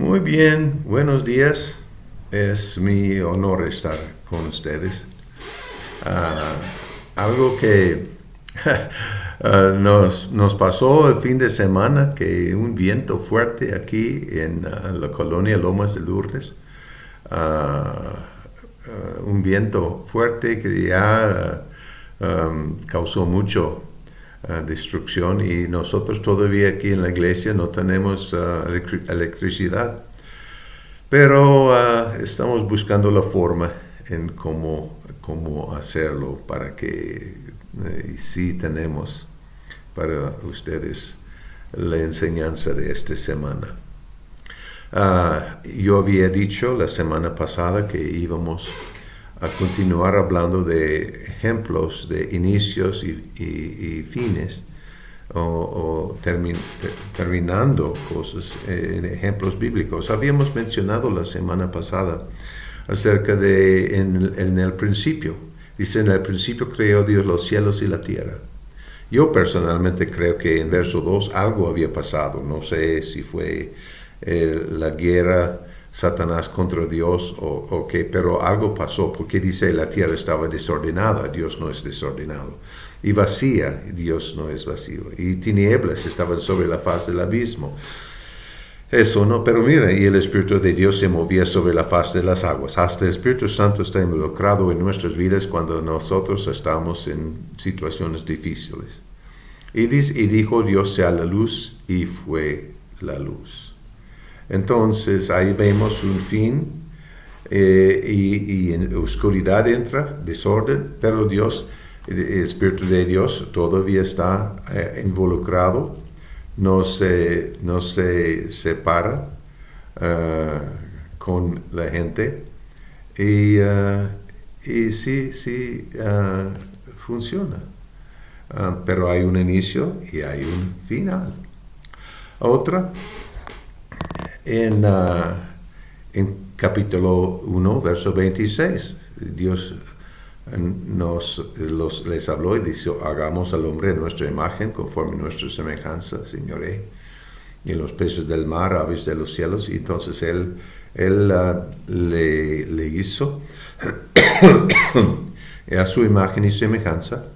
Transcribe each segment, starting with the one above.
Muy bien, buenos días. Es mi honor estar con ustedes. Ah, algo que nos pasó el fin de semana, que un viento fuerte aquí en la colonia Lomas de Lourdes. Ah, un viento fuerte que ya causó mucho destrucción, y nosotros todavía aquí en la iglesia no tenemos electricidad, pero estamos buscando la forma en cómo hacerlo para que sí tenemos para ustedes la enseñanza de esta semana. Yo había dicho la semana pasada que íbamos a continuar hablando de ejemplos de inicios y fines, terminando cosas en ejemplos bíblicos. Habíamos mencionado la semana pasada acerca de en el principio. Dice: en el principio creó Dios los cielos y la tierra. Yo personalmente creo que en verso 2 algo había pasado. No sé si fue la guerra Satanás contra Dios o qué, pero algo pasó, porque dice la tierra estaba desordenada. Dios no es desordenado. Y vacía, Dios no es vacío. Y tinieblas estaban sobre la faz del abismo. Eso no, pero mira, y el Espíritu de Dios se movía sobre la faz de las aguas. Hasta el Espíritu Santo está involucrado en nuestras vidas cuando nosotros estamos en situaciones difíciles. Y dijo Dios: sea la luz, y fue la luz. Entonces ahí vemos un fin, y en oscuridad entra desorden, pero Dios, el Espíritu de Dios todavía está involucrado, no se separa con la gente, y sí funciona. Pero hay un inicio y hay un final. Otra, en capítulo 1, verso 26, Dios les habló y dijo: hagamos al hombre en nuestra imagen, conforme a nuestra semejanza, señoré, y en los peces del mar, aves de los cielos. Y entonces él le hizo a su imagen y semejanza.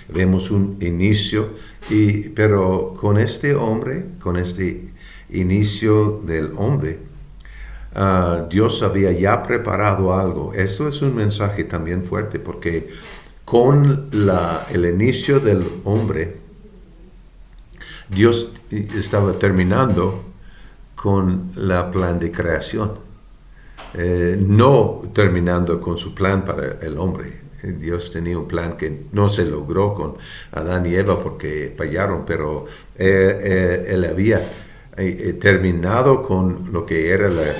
Vemos un inicio, pero con este hombre, con este inicio del hombre, Dios había ya preparado algo. Esto es un mensaje también fuerte, porque con el inicio del hombre, Dios estaba terminando con la plan de creación, no terminando con su plan para el hombre. Dios tenía un plan que no se logró con Adán y Eva porque fallaron, pero él había terminado con lo que era la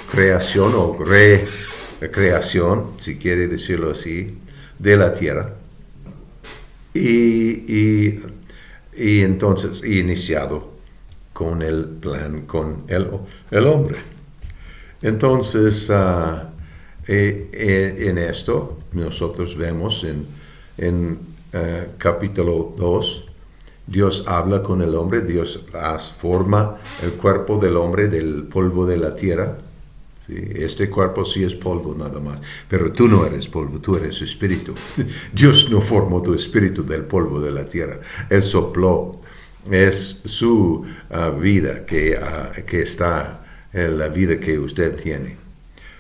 creación o recreación, si quiere decirlo así, de la tierra. Y entonces iniciado con el plan, con el hombre. Entonces, en esto nosotros vemos en capítulo 2, Dios habla con el hombre. Dios forma el cuerpo del hombre del polvo de la tierra. ¿Sí? Este cuerpo sí es polvo nada más, pero tú no eres polvo, tú eres espíritu. Dios no formó tu espíritu del polvo de la tierra. Él sopló. Es su vida que está en la vida que usted tiene.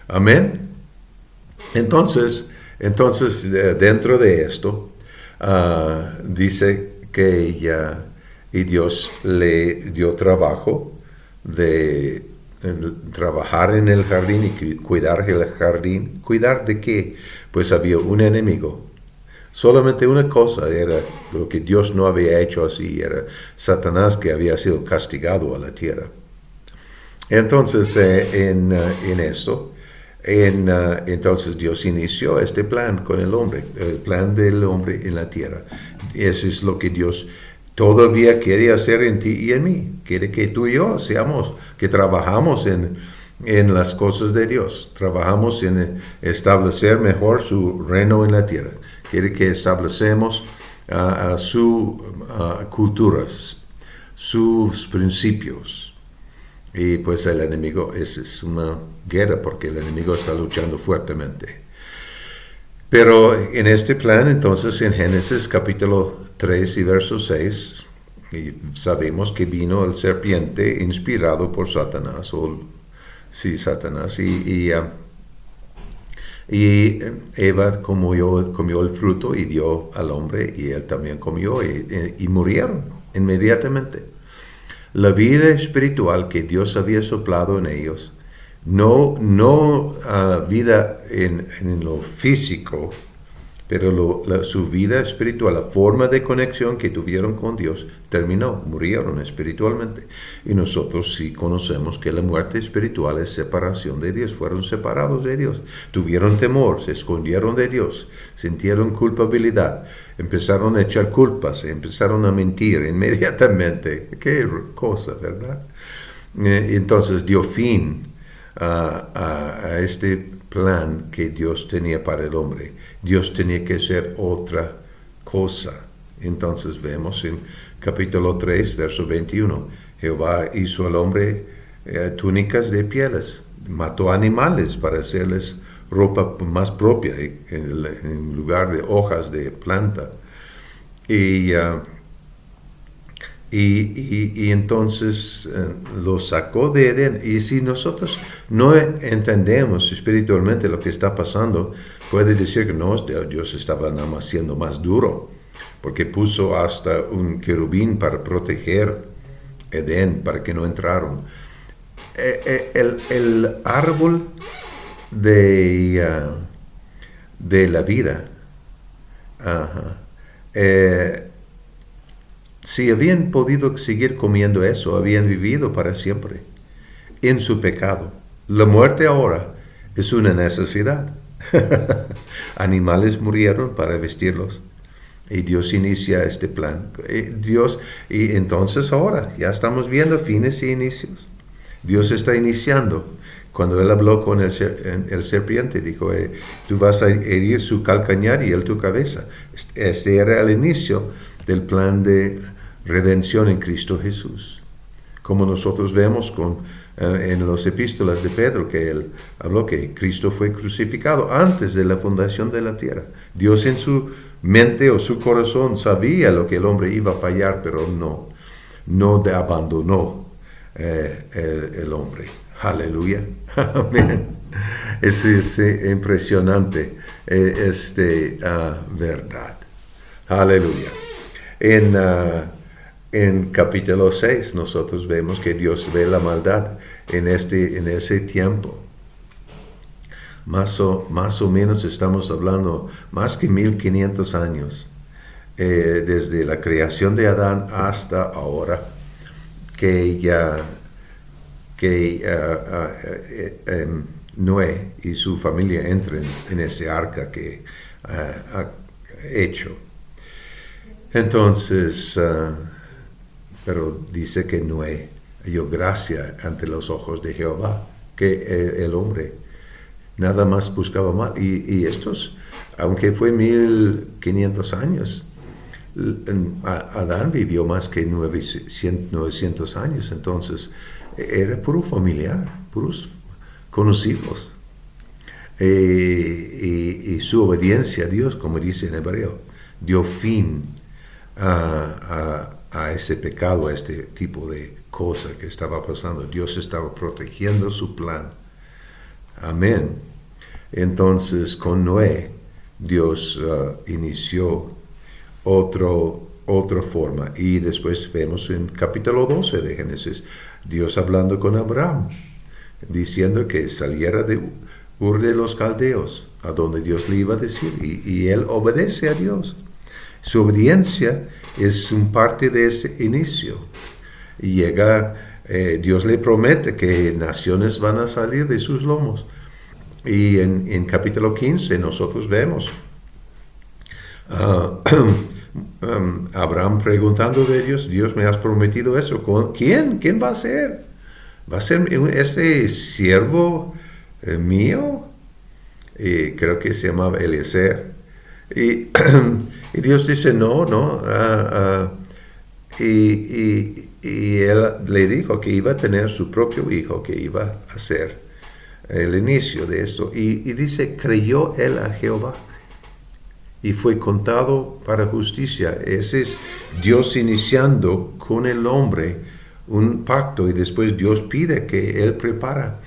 Amén. Entonces, dentro de esto, dice que y Dios le dio trabajo de trabajar en el jardín y cuidar el jardín. ¿Cuidar de qué? Pues había un enemigo. Solamente una cosa era lo que Dios no había hecho así, era Satanás, que había sido castigado a la tierra. Entonces, en esto, entonces Dios inició este plan con el hombre, el plan del hombre en la tierra. Eso es lo que Dios todavía quiere hacer en ti y en mí. Quiere que tú y yo que trabajamos en las cosas de Dios. Trabajamos en establecer mejor su reino en la tierra. Quiere que establecemos su cultura, sus principios. Y pues el enemigo es una guerra porque el enemigo está luchando fuertemente. Pero en este plan, entonces, en Génesis capítulo 3 y verso 6, y sabemos que vino el serpiente inspirado por Satanás, Satanás, y Eva comió el fruto y dio al hombre, y él también comió, y murieron inmediatamente. La vida espiritual que Dios había soplado en ellos, no vida en lo físico, pero su vida espiritual, la forma de conexión que tuvieron con Dios, terminó, murieron espiritualmente. Y nosotros sí conocemos que la muerte espiritual es separación de Dios, fueron separados de Dios, tuvieron temor, se escondieron de Dios, sintieron culpabilidad, empezaron a echar culpas, empezaron a mentir inmediatamente. Qué cosa, ¿verdad? Entonces dio fin a este plan que Dios tenía para el hombre. Dios tenía que hacer otra cosa. Entonces vemos en capítulo 3, verso 21, Jehová hizo al hombre túnicas de pieles, mató animales para hacerles ropa más propia en lugar de hojas de planta. Y entonces lo sacó de Edén. Y si nosotros no entendemos espiritualmente lo que está pasando, puede decir que no, Dios estaba nada más siendo más duro, porque puso hasta un querubín para proteger Edén, para que no entraran. El árbol de la vida, si habían podido seguir comiendo eso, habían vivido para siempre en su pecado. La muerte ahora es una necesidad. Animales murieron para vestirlos. Y Dios inicia este plan. Y entonces ahora ya estamos viendo fines y inicios. Dios está iniciando. Cuando Él habló con el serpiente, dijo, tú vas a herir su calcañar y él tu cabeza. Este era el inicio del plan de redención en Cristo Jesús. Como nosotros vemos en las epístolas de Pedro, que él habló que Cristo fue crucificado antes de la fundación de la tierra. Dios en su mente o su corazón sabía lo que el hombre iba a fallar, pero no abandonó el hombre. Aleluya. Amén. Es impresionante verdad. Aleluya. En capítulo 6 nosotros vemos que Dios ve la maldad en ese tiempo. Más o menos estamos hablando más que 1500 años, desde la creación de Adán hasta ahora, que Noé y su familia entren en ese arca que ha hecho. Entonces, pero dice que Noé halló gracia ante los ojos de Jehová, que el hombre nada más buscaba mal. Y estos, aunque fue 1500 años, Adán vivió más que 900 años, entonces era puro familiar, puros conocidos. Y su obediencia a Dios, como dice en hebreo, dio fin a ese pecado, a este tipo de cosa que estaba pasando. Dios estaba protegiendo su plan. Amén. Entonces con Noé Dios inició otra forma. Y después vemos en capítulo 12 de Génesis, Dios hablando con Abraham, diciendo que saliera de Ur de los Caldeos, a donde Dios le iba a decir, y él obedece a Dios. Su obediencia es un parte de ese inicio. Y Dios le promete que naciones van a salir de sus lomos. Y en capítulo 15 nosotros vemos Abraham preguntando de Dios, Dios, me has prometido eso, ¿quién va a ser? ¿Va a ser este siervo mío? Y creo que se llamaba Eliezer. Y Dios dice, no. Y y él le dijo que iba a tener su propio hijo, que iba a ser el inicio de esto. Y dice, creyó él a Jehová y fue contado para justicia. Ese es Dios iniciando con el hombre un pacto, y después Dios pide que él prepara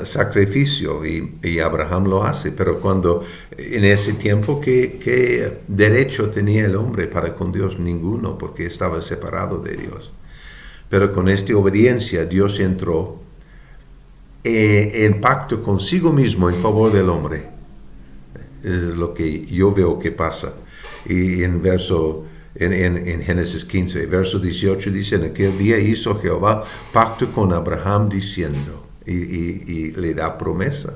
sacrificio, y Abraham lo hace. Pero cuando en ese tiempo, ¿qué derecho tenía el hombre para con Dios? Ninguno, porque estaba separado de Dios. Pero con esta obediencia Dios entró en pacto consigo mismo en favor del hombre. Es lo que yo veo que pasa. Y en Génesis 15, verso 18 dice, en aquel día hizo Jehová pacto con Abraham diciendo, y le da promesa,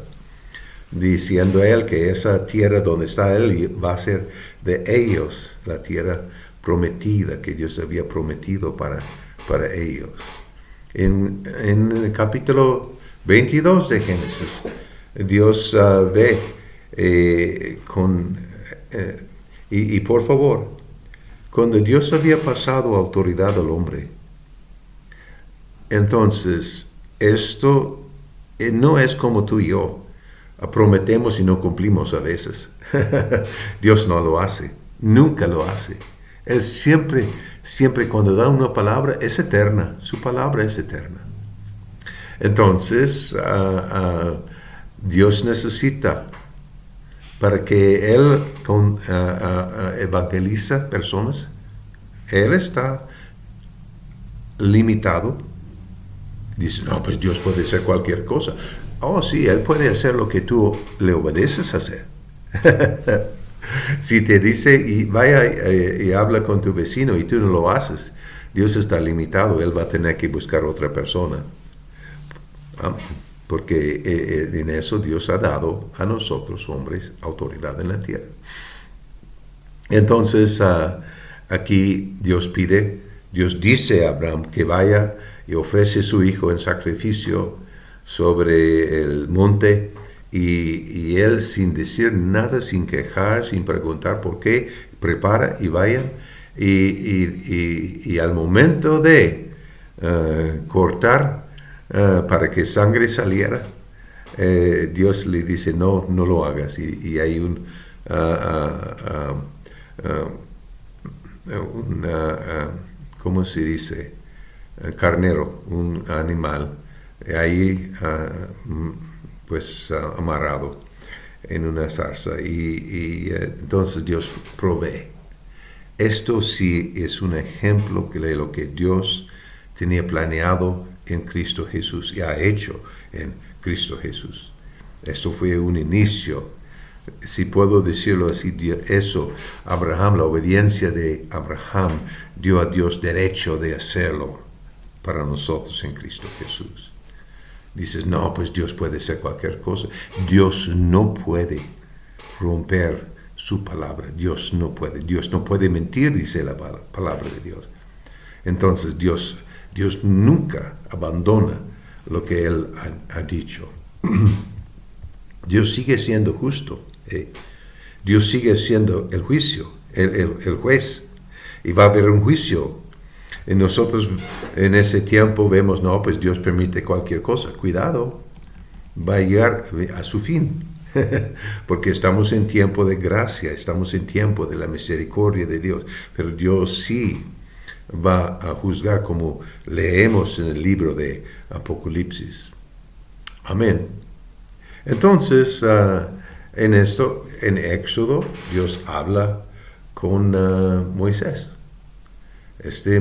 diciendo a él que esa tierra donde está él va a ser de ellos, la tierra prometida que Dios había prometido para ellos. En el capítulo 22 de Génesis, Dios ve y por favor, cuando Dios había pasado autoridad al hombre, entonces esto no es como tú y yo, prometemos y no cumplimos a veces. Dios no lo hace, nunca lo hace. Él siempre cuando da una palabra es eterna, su palabra es eterna. Entonces, Dios necesita, para que Él evangeliza personas, Él está limitado. Dice, no, pues Dios puede hacer cualquier cosa. Oh, sí, Él puede hacer lo que tú le obedeces a hacer. Si te dice, y vaya y habla con tu vecino y tú no lo haces, Dios está limitado, Él va a tener que buscar otra persona. Porque en eso Dios ha dado a nosotros, hombres, autoridad en la tierra. Entonces, aquí Dios dice a Abraham que vaya y ofrece a su hijo en sacrificio sobre el monte, y él, sin decir nada, sin quejar, sin preguntar por qué, prepara y vayan, y al momento de cortar para que sangre saliera, Dios le dice, no lo hagas, y hay un ¿cómo se dice? Carnero, un animal, ahí amarrado en una zarza, y entonces Dios provee. Esto sí es un ejemplo de lo que Dios tenía planeado en Cristo Jesús y ha hecho en Cristo Jesús. Esto fue un inicio, si puedo decirlo así, Abraham, la obediencia de Abraham dio a Dios derecho de hacerlo para nosotros en Cristo Jesús. Dices, no, pues Dios puede hacer cualquier cosa. Dios no puede romper su palabra. Dios no puede mentir, dice la palabra de Dios. Entonces Dios nunca abandona lo que Él ha dicho. Dios sigue siendo justo. Dios sigue siendo el juicio, el juez. Y va a haber un juicio. Y nosotros en ese tiempo vemos, no, pues Dios permite cualquier cosa. Cuidado, va a llegar a su fin. Porque estamos en tiempo de gracia, estamos en tiempo de la misericordia de Dios. Pero Dios sí va a juzgar, como leemos en el libro de Apocalipsis. Amén. Entonces, en Éxodo, Dios habla con Moisés.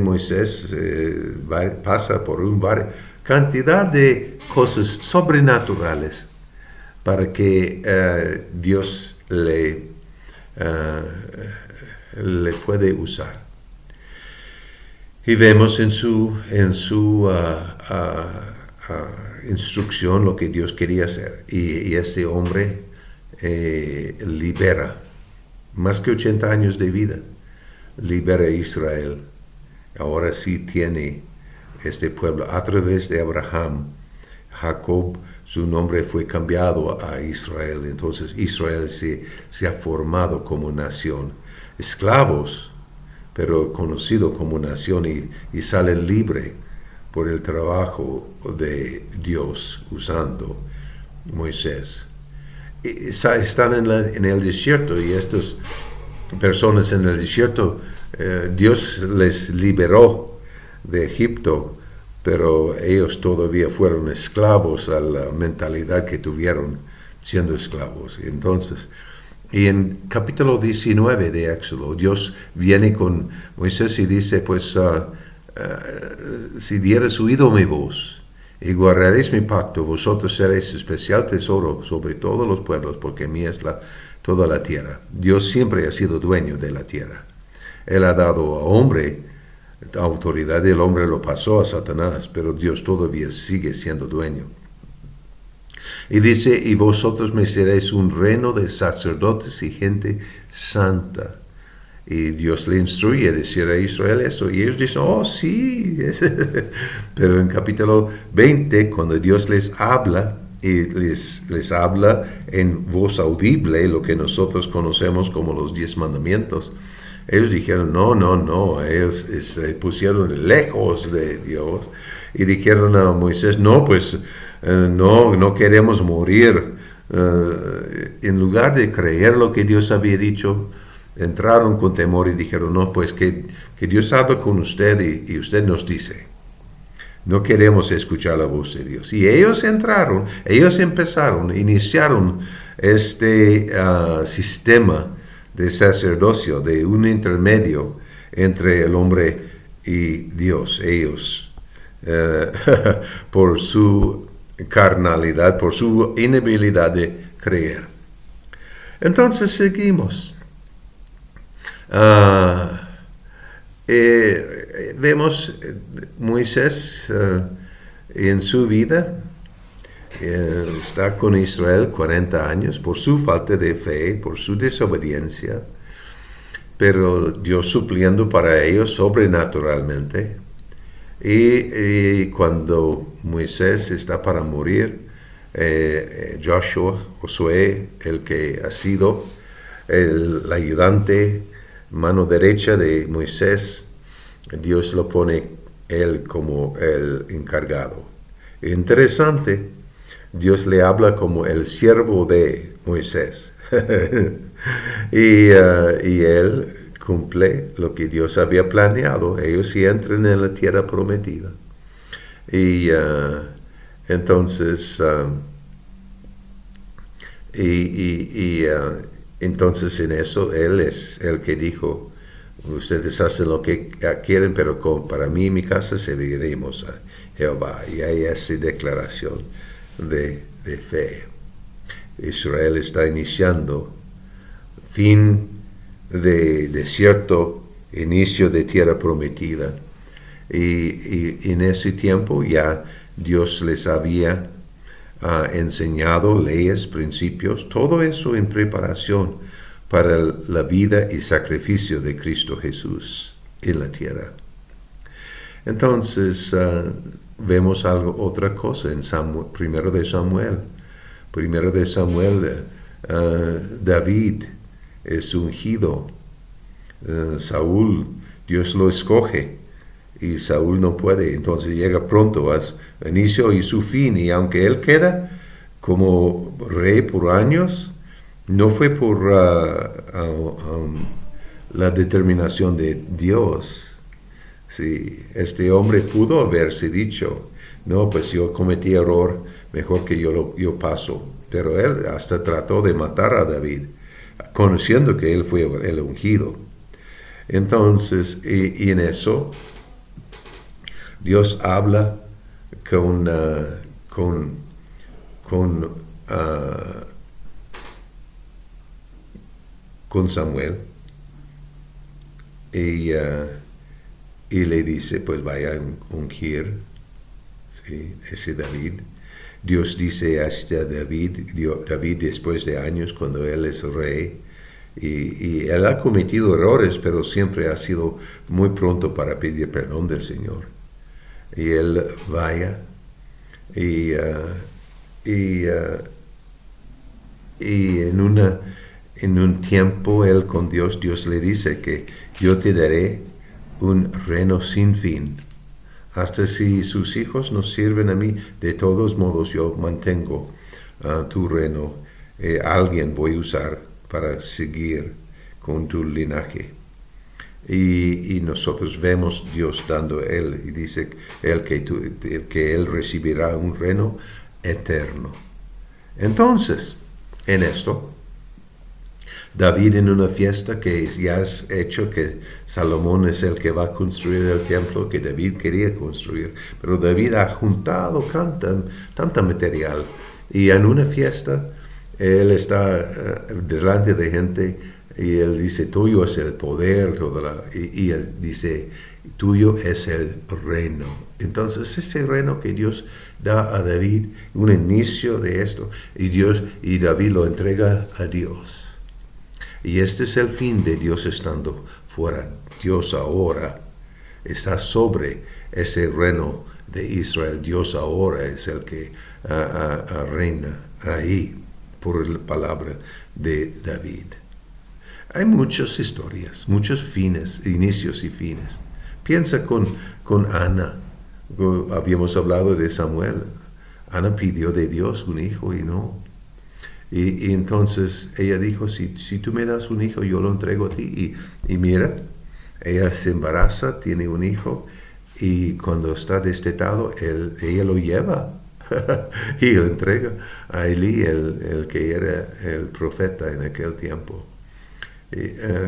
Moisés pasa por una cantidad de cosas sobrenaturales para que Dios le puede usar. Y vemos en su instrucción lo que Dios quería hacer. Y ese hombre libera, más que 80 años de vida, libera a Israel. Ahora sí tiene este pueblo. A través de Abraham, Jacob, su nombre fue cambiado a Israel. Entonces Israel se ha formado como nación. Esclavos pero conocido como nación y salen libre por el trabajo de Dios usando Moisés. Están en el desierto y estas personas en el desierto, Dios les liberó de Egipto, pero ellos todavía fueron esclavos a la mentalidad que tuvieron siendo esclavos. Entonces, y en capítulo 19 de Éxodo, Dios viene con Moisés y dice, pues, si dieres oído mi voz y guardaréis mi pacto, vosotros seréis especial tesoro sobre todos los pueblos, porque mía es toda la tierra. Dios siempre ha sido dueño de la tierra. Él ha dado a hombre la autoridad, el hombre lo pasó a Satanás, pero Dios todavía sigue siendo dueño. Y dice, y vosotros me seréis un reino de sacerdotes y gente santa. Y Dios le instruye a decir a Israel esto. Y ellos dicen, oh sí. Pero en capítulo 20, cuando Dios les habla, y les habla en voz audible, lo que nosotros conocemos como los 10 mandamientos, ellos dijeron, no. Ellos se pusieron lejos de Dios y dijeron a Moisés, no, pues no queremos morir. En lugar de creer lo que Dios había dicho, entraron con temor y dijeron, no, pues que Dios habla con usted y usted nos dice. No queremos escuchar la voz de Dios. Y ellos iniciaron este sistema de sacerdocio, de un intermedio entre el hombre y Dios. Ellos, por su carnalidad, por su inhabilidad de creer. Entonces seguimos. Vemos Moisés en su vida, está con Israel 40 años por su falta de fe, por su desobediencia, pero Dios supliendo para ellos sobrenaturalmente. Y cuando Moisés está para morir, Josué, el que ha sido el ayudante, mano derecha de Moisés, Dios lo pone él como el encargado. Interesante, Dios le habla como el siervo de Moisés. y él cumple lo que Dios había planeado. Ellos sí entran en la tierra prometida. Y entonces entonces en eso Él es el que dijo, ustedes hacen lo que quieren, pero para mí y mi casa serviremos a Jehová. Y hay esa declaración de fe. Israel está iniciando fin de desierto, inicio de tierra prometida. Y en ese tiempo ya Dios les había enseñado leyes, principios, todo eso en preparación para la vida y sacrificio de Cristo Jesús en la tierra. Entonces vemos otra cosa en Primero de Samuel. David es ungido. Saúl, Dios lo escoge y Saúl no puede, entonces llega pronto a su inicio y su fin, y aunque él queda como rey por años, no fue por la determinación de Dios. Sí, este hombre pudo haberse dicho, no, pues yo cometí error, mejor que yo paso, pero él hasta trató de matar a David, conociendo que él fue el ungido. Entonces, y en eso, Dios habla con Samuel y le dice, pues vaya a ungir, ¿sí?, ese David. Dios dice hasta David después de años, cuando él es rey, y él ha cometido errores, pero siempre ha sido muy pronto para pedir perdón del Señor. Y él vaya y en en un tiempo él con Dios, Dios le dice que yo te daré un reino sin fin. Hasta si sus hijos no sirven a mí, de todos modos yo mantengo tu reino. Alguien voy a usar para seguir con tu linaje. Y nosotros vemos Dios dando a él, y dice él que él recibirá un reino eterno. Entonces, en esto, David en una fiesta que ya es hecho, que Salomón es el que va a construir el templo que David quería construir, pero David ha juntado tanta material, y en una fiesta él está delante de gente y él dice, tuyo es el poder, y él dice, tuyo es el reino. Entonces este reino que Dios da a David, un inicio de esto, y David lo entrega a Dios. Y este es el fin de Dios estando fuera. Dios ahora está sobre ese reino de Israel. Dios ahora es el que reina ahí por la palabra de David. Hay muchas historias, muchos fines, inicios y fines. Piensa con Ana. Habíamos hablado de Samuel. Ana pidió de Dios un hijo y no. Y entonces ella dijo, si tú me das un hijo, yo lo entrego a ti. Y mira, ella se embaraza, tiene un hijo, y cuando está destetado, ella lo lleva y lo entrega a Elí, el que era el profeta en aquel tiempo.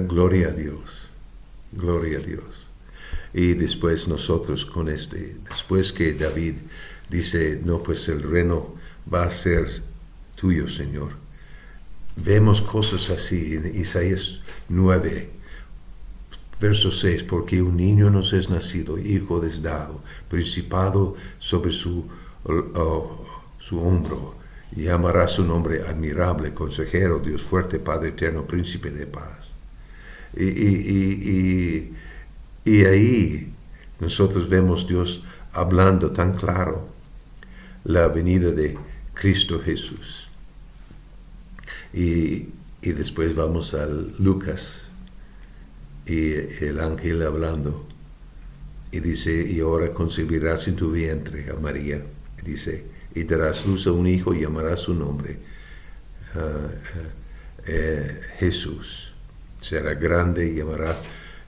Gloria a Dios, gloria a Dios. Y después nosotros después que David dice, no, pues el reino va a ser tuyo, Señor. Vemos cosas así en Isaías 9, verso 6, porque un niño nos es nacido, hijo es dado, principado sobre su hombro, y llamará su nombre admirable, consejero, Dios fuerte, Padre eterno, príncipe de paz. Y ahí nosotros vemos Dios hablando tan claro la venida de Cristo Jesús. Y después vamos a Lucas y el ángel hablando, y dice, y ahora concebirás en tu vientre a María, y dice, y darás luz a un hijo y llamarás su nombre Jesús. Será grande y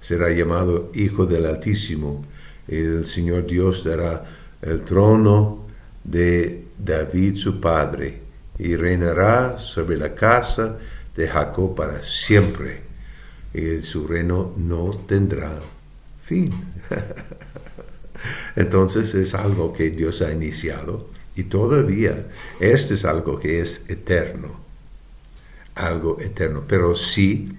será llamado Hijo del Altísimo. El Señor Dios dará el trono de David su padre, y reinará sobre la casa de Jacob para siempre, y su reino no tendrá fin. Entonces es algo que Dios ha iniciado, y todavía este es algo que es eterno, algo eterno. Pero sí,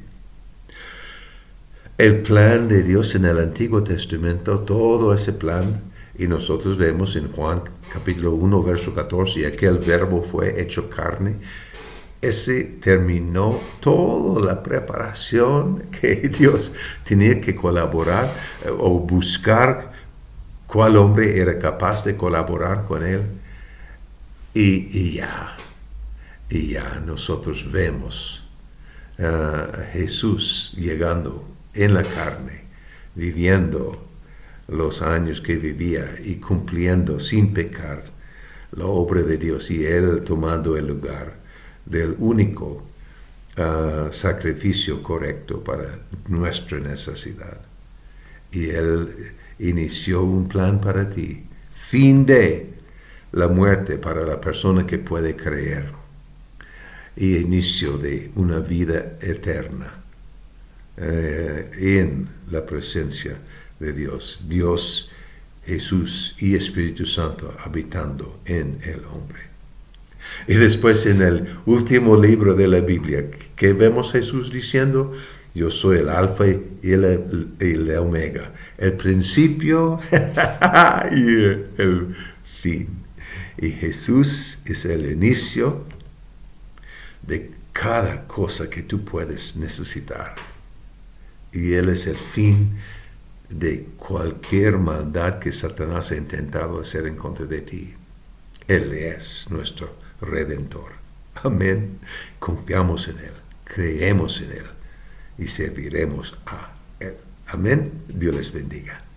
el plan de Dios en el Antiguo Testamento, todo ese plan, y nosotros vemos en Juan capítulo 1, verso 14, y aquel verbo fue hecho carne. Ese terminó toda la preparación que Dios tenía que colaborar o buscar cuál hombre era capaz de colaborar con él. Y ya nosotros vemos a Jesús llegando en la carne, viviendo los años que vivía y cumpliendo sin pecar la obra de Dios, y él tomando el lugar del único sacrificio correcto para nuestra necesidad. Y él inició un plan para ti, fin de la muerte para la persona que puede creer, y inicio de una vida eterna en la presencia de Dios, Dios, Jesús y Espíritu Santo habitando en el hombre. Y después en el último libro de la Biblia, ¿qué vemos Jesús diciendo? Yo soy el alfa y el omega, el principio y el fin. Y Jesús es el inicio de cada cosa que tú puedes necesitar. Y Él es el fin de cualquier maldad que Satanás ha intentado hacer en contra de ti. Él es nuestro Redentor. Amén. Confiamos en Él. creemos en Él y serviremos a Él. Amén. Dios les bendiga.